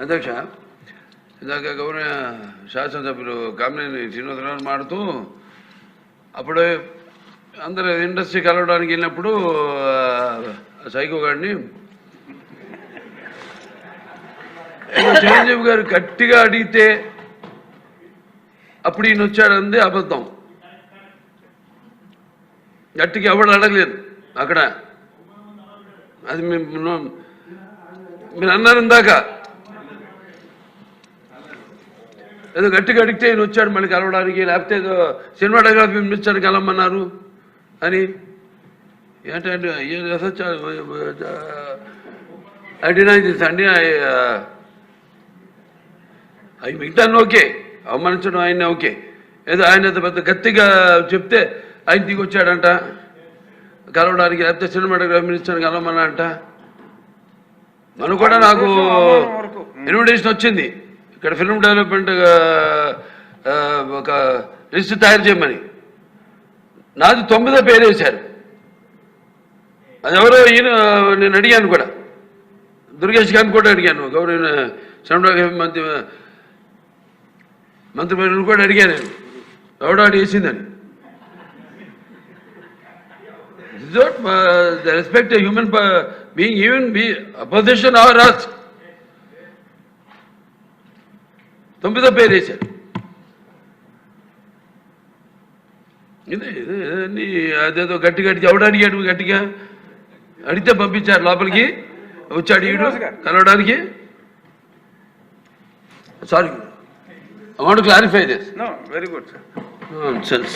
అధ్యక్ష, ఇందాక గౌరవ శాసనసభ్యులు కామినేని శ్రీనివాసరావు మాడుతూ అప్పుడు అందరూ ఇండస్ట్రీ కలవడానికి వెళ్ళినప్పుడు సైకో గారిని చిరంజీవి గారు గట్టిగా అడిగితే అప్పుడు ఈయన వచ్చాడంది అబద్ధం. గట్టిగా ఎవడు అడగలేదు అక్కడ. అది మీరు అన్నారు ఇందాక, ఏదో గట్టిగా అడిగితే ఈయన వచ్చాడు మళ్ళీ కలవడానికి, లేకపోతే ఏదో సినిమాటోగ్రఫీ మినిస్టర్ కలవమన్నారు అని. ఏంటంటే ఐ డినై దిస్ అండి. అవి మిగతాన్ని ఓకే, అవమానించడం ఆయన ఓకే. ఏదో ఆయన పెద్ద గట్టిగా చెప్తే ఆయన దిగి వచ్చాడంట కలవడానికి, లేకపోతే సినిమాటోగ్రఫీ మినిస్టర్ కలవమన్నా అంట. మనకు కూడా నాకు ఇన్విటేషన్ వచ్చింది ఇక్కడ ఫిల్మ్ డెవలప్మెంట్ ఒక లిస్ట్ తయారు చేయమని. నాది 9వ పేరు వేశారు. అది ఎవరో ఈయన నేను అడిగాను కూడా, దుర్గేష్ గారిని కూడా అడిగాను, గౌరవ సినిమాటోగ్రఫీ మంత్రి కూడా అడిగాను నేను, ఎవడో అడిగేసిందని. The respect a human being, even be opposition or us. 9వ పేరు వేశారు. అదేదో గట్టిగా ఎవడు అడిగాడు, గట్టిగా అడిగితే పంపించారు లోపలికి. వచ్చాడు ఈడు కలవడానికి. Sorry, I want to clarify this. No, very good, sir. Nonsense.